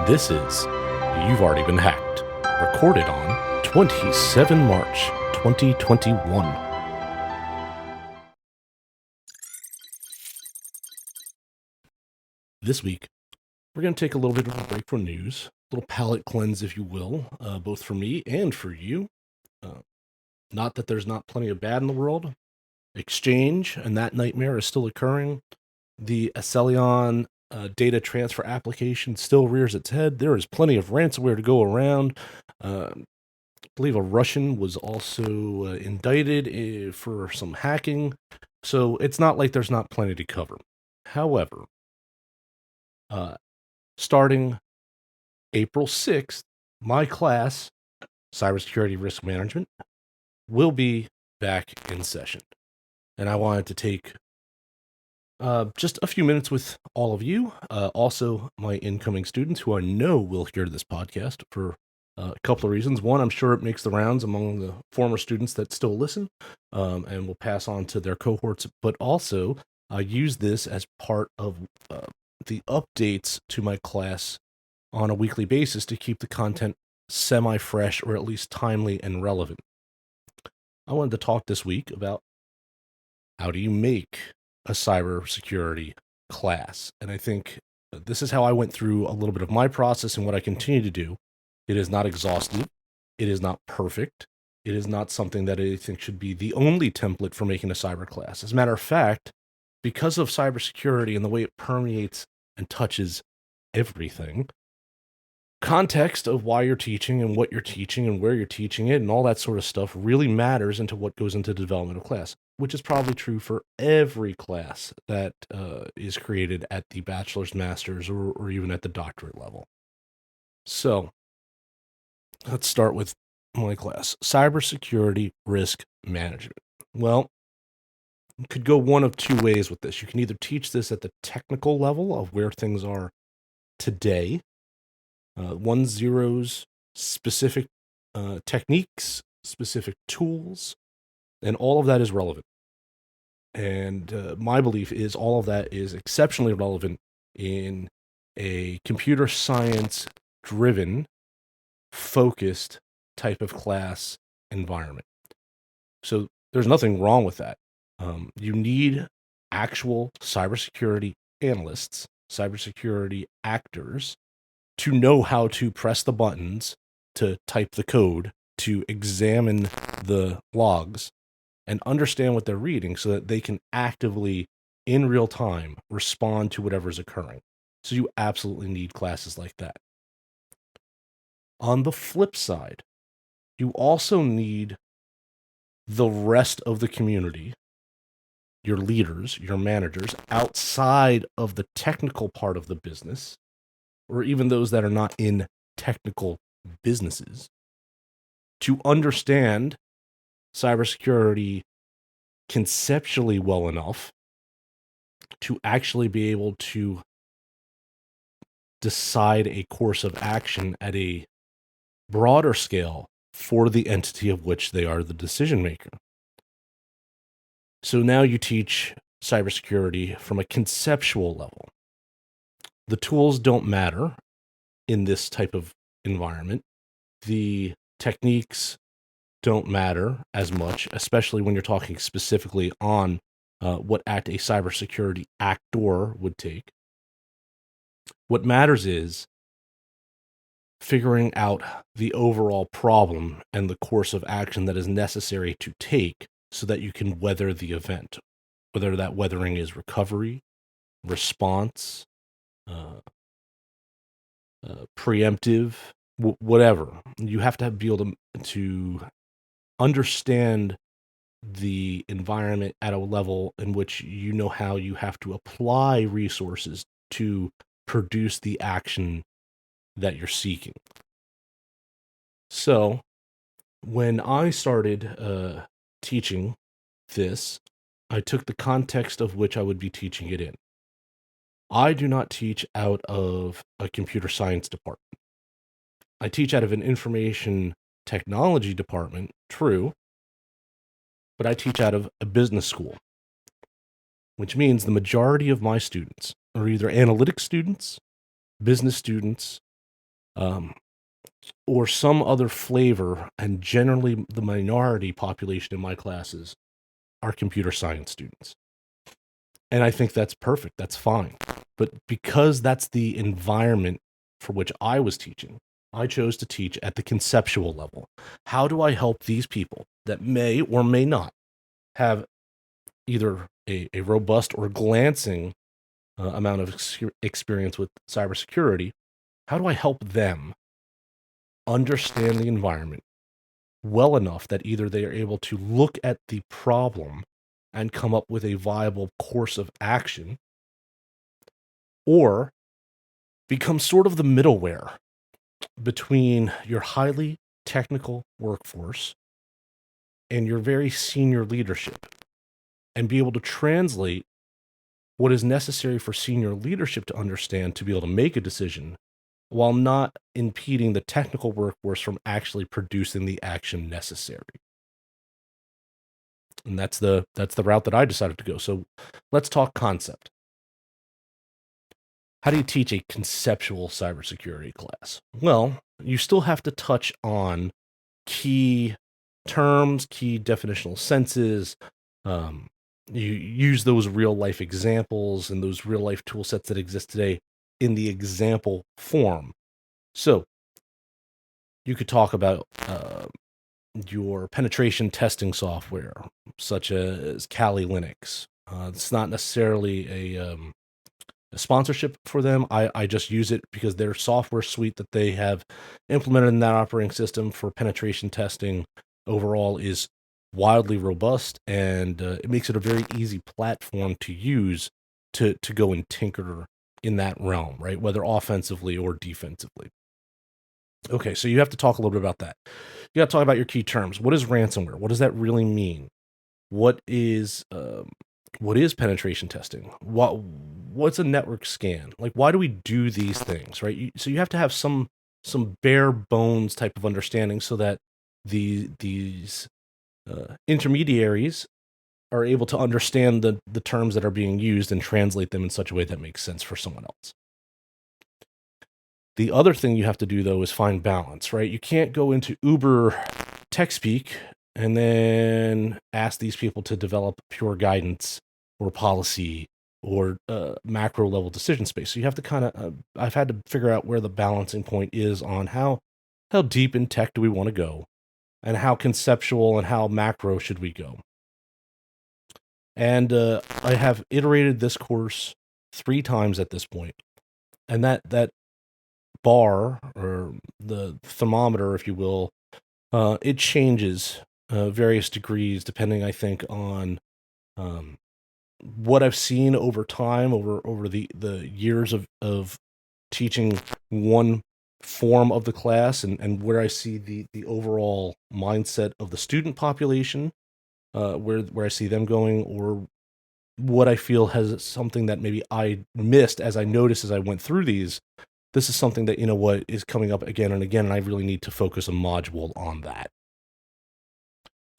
This is You've Already Been Hacked, recorded on 27 March 2021. This week, we're going to take a little bit of a break from news, a little palate cleanse, if you will, both for me and for you. Not that there's not plenty of bad in the world. Exchange and that nightmare is still occurring. The Acelion data transfer application still rears its head. There is plenty of ransomware to go around. I believe a Russian was also indicted for some hacking. So it's not like there's not plenty to cover. However, starting April 6th, my class, Cybersecurity Risk Management, will be back in session. And I wanted to take just a few minutes with all of you, also my incoming students who I know will hear this podcast for a couple of reasons. One, I'm sure it makes the rounds among the former students that still listen and will pass on to their cohorts, but also I use this as part of the updates to my class on a weekly basis to keep the content semi-fresh or at least timely and relevant. I wanted to talk this week about how do you make a cybersecurity class. And I think this is how I went through a little bit of my process and what I continue to do. It is not exhaustive. It is not perfect. It is not something that I think should be the only template for making a cyber class. As a matter of fact, because of cybersecurity and the way it permeates and touches everything, context of why you're teaching and what you're teaching and where you're teaching it and all that sort of stuff really matters into what goes into the development of class, which is probably true for every class that is created at the bachelor's, master's, or even at the doctorate level. So let's start with my class, Cybersecurity Risk Management. Well, you could go one of two ways with this. You can either teach this at the technical level of where things are today, 1.0's specific techniques, specific tools, and all of that is relevant. And my belief is all of that is exceptionally relevant in a computer science-driven, focused type of class environment. So there's nothing wrong with that. You need actual cybersecurity analysts, cybersecurity actors, to know how to press the buttons, to type the code, to examine the logs, and understand what they're reading so that they can actively, in real time, respond to whatever's occurring. So you absolutely need classes like that. On the flip side, you also need the rest of the community, your leaders, your managers, outside of the technical part of the business, or even those that are not in technical businesses, to understand cybersecurity conceptually well enough to actually be able to decide a course of action at a broader scale for the entity of which they are the decision maker. So now you teach cybersecurity from a conceptual level. The tools don't matter in this type of environment. The techniques don't matter as much, especially when you're talking specifically on what act a cybersecurity actor would take. What matters is figuring out the overall problem and the course of action that is necessary to take so that you can weather the event, whether that weathering is recovery, response, preemptive, whatever. You have to be able to understand the environment at a level in which you know how you have to apply resources to produce the action that you're seeking. So when I started teaching this, I took the context of which I would be teaching it in. I do not teach out of a computer science department. I teach out of an information technology department, true, but I teach out of a business school, which means the majority of my students are either analytics students, business students, um, or some other flavor, and generally the minority population in my classes are computer science students. And I think that's perfect. That's fine. But because that's the environment for which I was teaching, I chose to teach at the conceptual level. How do I help these people that may or may not have either a robust or glancing amount of experience with cybersecurity? How do I help them understand the environment well enough that either they are able to look at the problem and come up with a viable course of action, or become sort of the middleware between your highly technical workforce and your very senior leadership, and be able to translate what is necessary for senior leadership to understand to be able to make a decision while not impeding the technical workforce from actually producing the action necessary. And that's the route that I decided to go. So let's talk concept. How do you teach a conceptual cybersecurity class? Well, you still have to touch on key terms, key definitional senses. You use those real life examples and those real life tool sets that exist today in the example form. So you could talk about your penetration testing software, such as Kali Linux. It's not necessarily a sponsorship for them. I just use it because their software suite that they have implemented in that operating system for penetration testing overall is wildly robust, and it makes it a very easy platform to use to go and tinker in that realm, right? Whether offensively or defensively. Okay, so you have to talk a little bit about that. You got to talk about your key terms. What is ransomware? What does that really mean? What is penetration testing? What's a network scan? Like, why do we do these things, right? So you have to have some bare bones type of understanding so that these intermediaries are able to understand the terms that are being used and translate them in such a way that makes sense for someone else. The other thing you have to do, though, is find balance, right? You can't go into uber tech speak and then ask these people to develop pure guidance or policy or macro level decision space. So you have to kind of, I've had to figure out where the balancing point is on how deep in tech do we want to go, and how conceptual and how macro should we go. And I have iterated this course 3 times at this point, and that bar, or the thermometer, if you will, it changes various degrees depending, I think, on what I've seen over time, over the years of teaching one form of the class, and where I see the overall mindset of the student population, where I see them going, or what I feel has something that maybe I missed as I noticed as I went through these. This is something that, what is coming up again and again, and I really need to focus a module on that.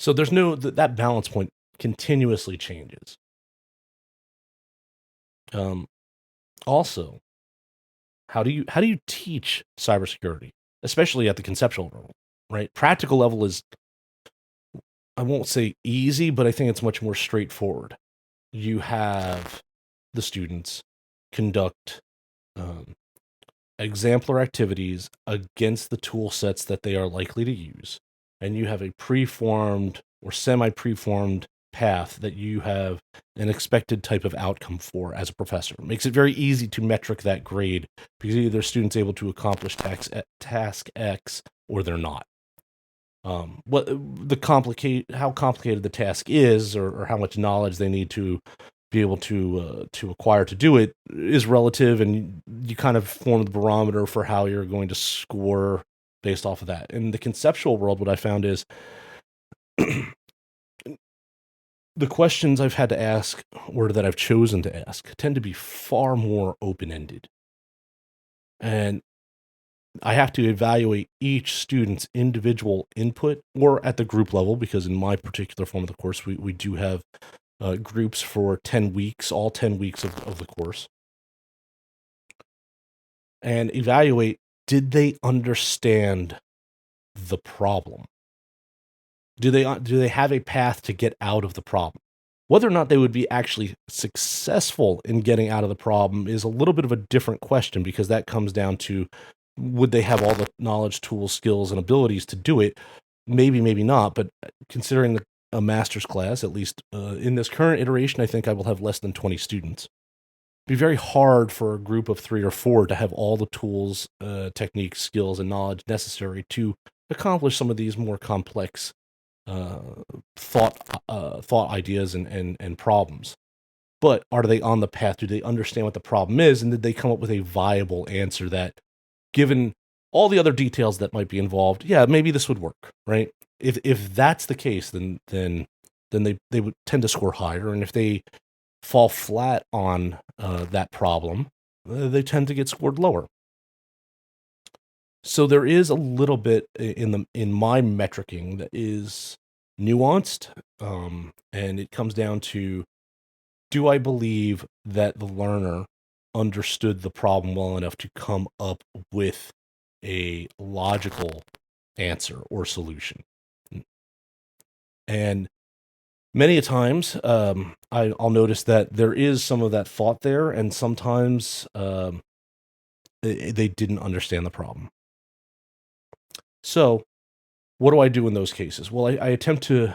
So there's that balance point continuously changes. Also, how do you teach cybersecurity, especially at the conceptual level, right? Practical level is, I won't say easy, but I think it's much more straightforward. You have the students conduct exemplar activities against the tool sets that they are likely to use, and you have a preformed or semi-preformed path that you have an expected type of outcome for as a professor. It makes it very easy to metric that grade, because either students able to accomplish task X or they're not. How complicated the task is, or how much knowledge they need to be able to acquire to do it, is relative, and you kind of form the barometer for how you're going to score based off of that. In the conceptual world, what I found is the questions I've had to ask, or that I've chosen to ask, tend to be far more open-ended. And I have to evaluate each student's individual input, or at the group level, because in my particular form of the course, we do have groups for 10 weeks, all 10 weeks of the course, and evaluate did they understand the problem? Do they have a path to get out of the problem? Whether or not they would be actually successful in getting out of the problem is a little bit of a different question, because that comes down to, would they have all the knowledge, tools, skills, and abilities to do it? Maybe, maybe not. But considering a master's class, at least in this current iteration, I think I will have less than 20 students. It'd be very hard for a group of 3 or 4 to have all the tools, techniques, skills, and knowledge necessary to accomplish some of these more complex thought ideas and problems. But are they on the path? Do they understand what the problem is? And did they come up with a viable answer that, given all the other details that might be involved, yeah, maybe this would work, right? If that's the case, then they would tend to score higher. And if they fall flat on that problem, they tend to get scored lower. So there is a little bit in my metricing that is nuanced, and it comes down to, do I believe that the learner understood the problem well enough to come up with a logical answer or solution? And many a times, I'll notice that there is some of that thought there, and sometimes they didn't understand the problem. So, what do I do in those cases? Well, I attempt to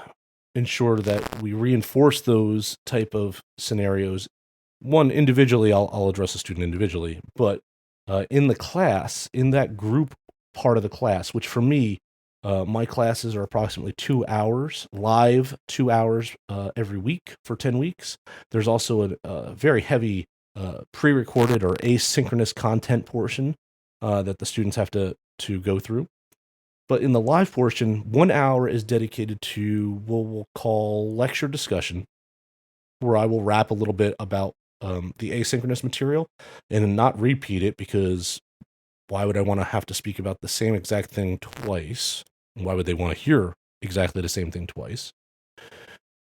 ensure that we reinforce those type of scenarios. One, individually, I'll address a student individually, but in the class, in that group part of the class, which for me, my classes are approximately 2 hours, live 2 hours every week for 10 weeks. There's also a very heavy pre-recorded or asynchronous content portion that the students have to go through. But in the live portion, 1 hour is dedicated to what we'll call lecture discussion, where I will rap a little bit about the asynchronous material and not repeat it, because why would I want to have to speak about the same exact thing twice? Why would they want to hear exactly the same thing twice?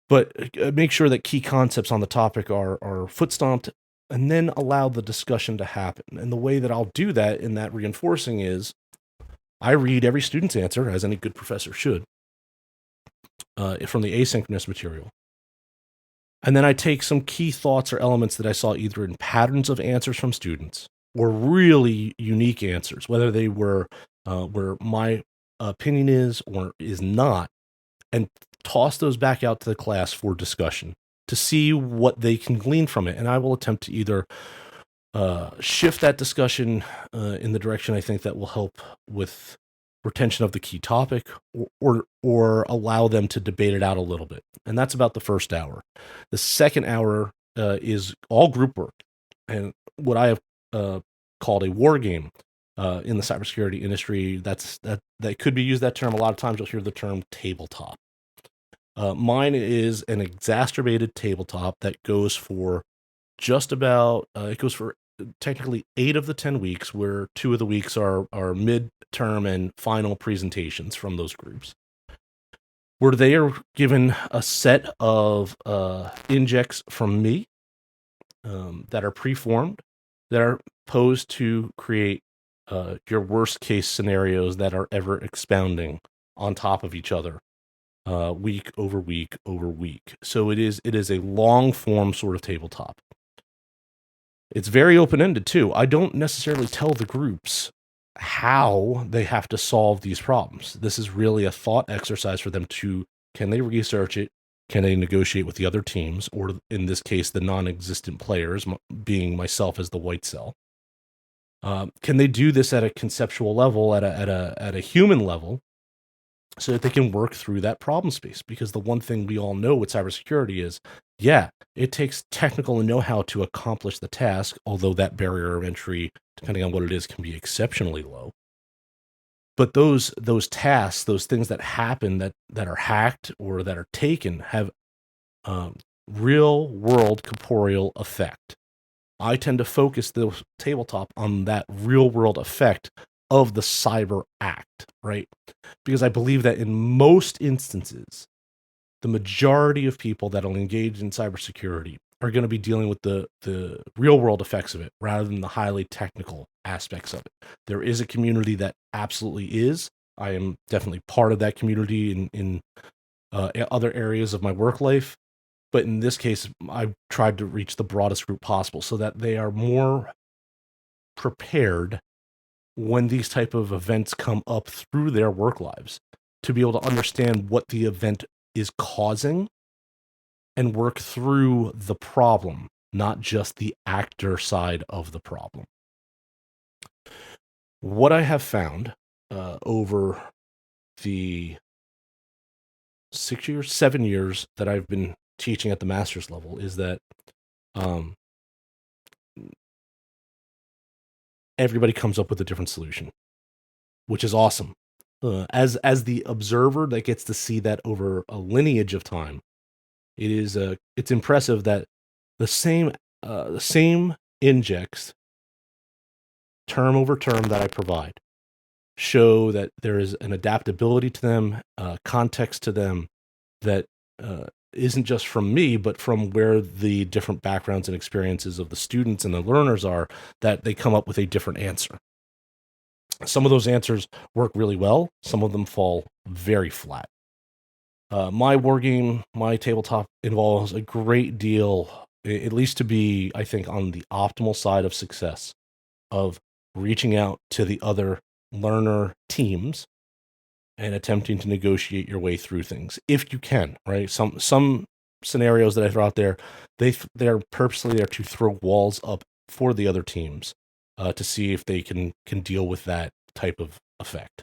But make sure that key concepts on the topic are foot stomped, and then allow the discussion to happen. And the way that I'll do that in that reinforcing is, I read every student's answer, as any good professor should, from the asynchronous material. And then I take some key thoughts or elements that I saw either in patterns of answers from students or really unique answers, whether they were where my opinion is or is not, and toss those back out to the class for discussion to see what they can glean from it. And I will attempt to either shift that discussion in the direction I think that will help with retention of the key topic, or allow them to debate it out a little bit. And that's about the first hour. The second hour is all group work, and what I have called a war game in the cybersecurity industry. That could be used, that term. A lot of times you'll hear the term tabletop. Mine is an exacerbated tabletop that goes for just about, it goes for technically 8 of the 10 weeks, where 2 of the weeks are midterm and final presentations from those groups, where they are given a set of injects from me that are preformed, that are posed to create your worst case scenarios that are ever expounding on top of each other, week over week over week. So it is a long form sort of tabletop. It's very open-ended too. I don't necessarily tell the groups how they have to solve these problems. This is really a thought exercise for them to, can they research it? Can they negotiate with the other teams, or in this case, the non-existent players, being myself as the white cell? Can they do this at a conceptual level, at a human level, so that they can work through that problem space? Because the one thing we all know with cybersecurity is, yeah, it takes technical know-how to accomplish the task, although that barrier of entry, depending on what it is, can be exceptionally low. But those tasks, those things that happen that are hacked or that are taken, have real-world corporeal effect. I tend to focus the tabletop on that real-world effect of the cyber act, right? Because I believe that in most instances, the majority of people that will engage in cybersecurity are going to be dealing with the real world effects of it rather than the highly technical aspects of it. There is a community that absolutely is. I am definitely part of that community in other areas of my work life. But in this case, I've tried to reach the broadest group possible so that they are more prepared when these type of events come up through their work lives to be able to understand what the event is causing and work through the problem, not just the actor side of the problem. What I have found over the 7 years that I've been teaching at the master's level is that everybody comes up with a different solution, which is awesome. As the observer that gets to see that over a lineage of time, it's impressive that the same injects term over term that I provide show that there is an adaptability to them, context to them that isn't just from me, but from where the different backgrounds and experiences of the students and the learners are, that they come up with a different answer. Some of those answers work really well. Some of them fall very flat. My wargame, my tabletop involves a great deal, at least to be, I think, on the optimal side of success, of reaching out to the other learner teams and attempting to negotiate your way through things if you can, right? Some scenarios that I throw out there, they're purposely there to throw walls up for the other teams to see if they can deal with that type of effect.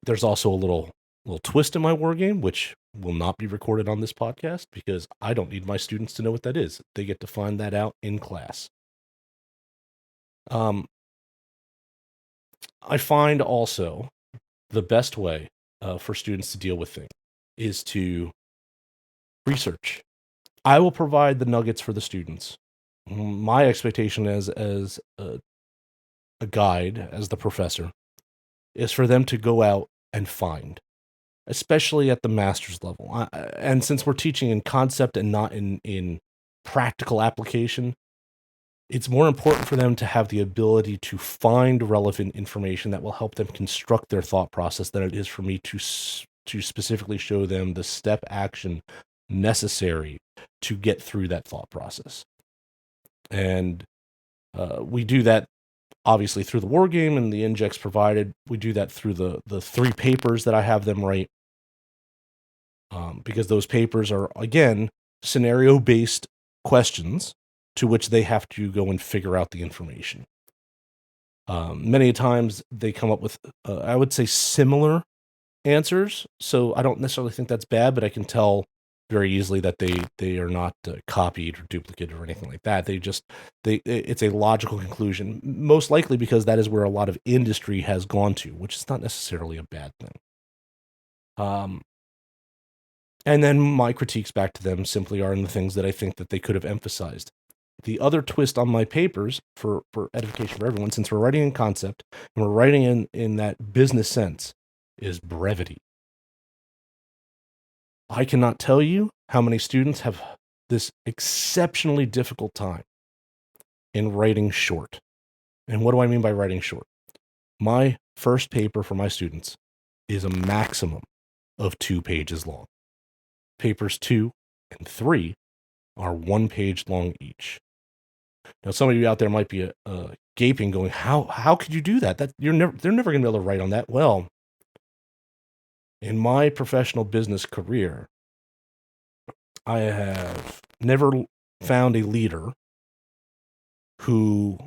There's also a little twist in my war game, which will not be recorded on this podcast because I don't need my students to know what that is. They get to find that out in class. I find also the best way for students to deal with things is to research. I will provide the nuggets for the students. My expectation as a guide, as the professor, is for them to go out and find, especially at the master's level. And since we're teaching in concept and not in practical application, it's more important for them to have the ability to find relevant information that will help them construct their thought process than it is for me to specifically show them the step action necessary to get through that thought process. And we do that obviously through the war game and the injects provided. We do that through the 3 papers that I have them write, because those papers are, again, scenario-based questions to which they have to go and figure out the information. Many times they come up with, I would say, similar answers, so I don't necessarily think that's bad, but I can tell very easily that they are not copied or duplicated or anything like that. It's a logical conclusion, most likely because that is where a lot of industry has gone to, which is not necessarily a bad thing. And then my critiques back to them simply are in the things that I think that they could have emphasized. The other twist on my papers for edification for everyone, since we're writing in concept and we're writing in that business sense, is brevity. I cannot tell you how many students have this exceptionally difficult time in writing short. And what do I mean by writing short? My first paper for my students is a maximum of 2 pages long. Papers 2 and 3 are 1 page long each. Now, some of you out there might be gaping, going, "How could you do that? They're never going to be able to write on that." Well, in my professional business career, I have never found a leader who,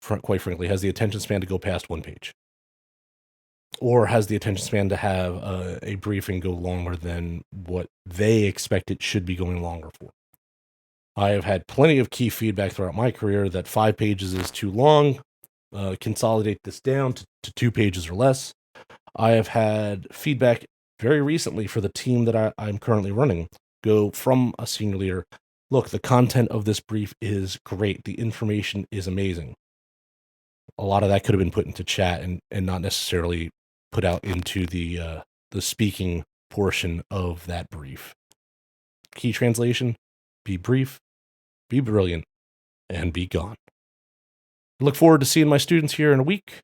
quite frankly, has the attention span to go past 1 page, or has the attention span to have a briefing go longer than what they expect it should be going longer for. I have had plenty of key feedback throughout my career that 5 pages is too long. Consolidate this down to 2 pages or less. I have had feedback very recently for the team that I'm currently running go from a senior leader. Look, the content of this brief is great. The information is amazing. A lot of that could have been put into chat and not necessarily put out into the speaking portion of that brief. Key translation: be brief, be brilliant, and be gone. I look forward to seeing my students here in a week.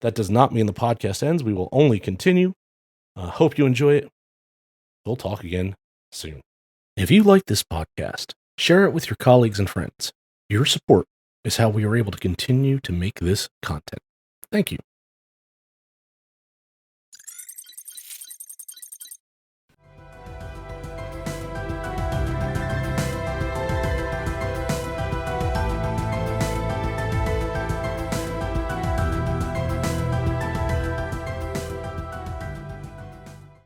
That does not mean the podcast ends. We will only continue. Hope you enjoy it. We'll talk again soon. If you like this podcast, share it with your colleagues and friends. Your support is how we are able to continue to make this content. Thank you.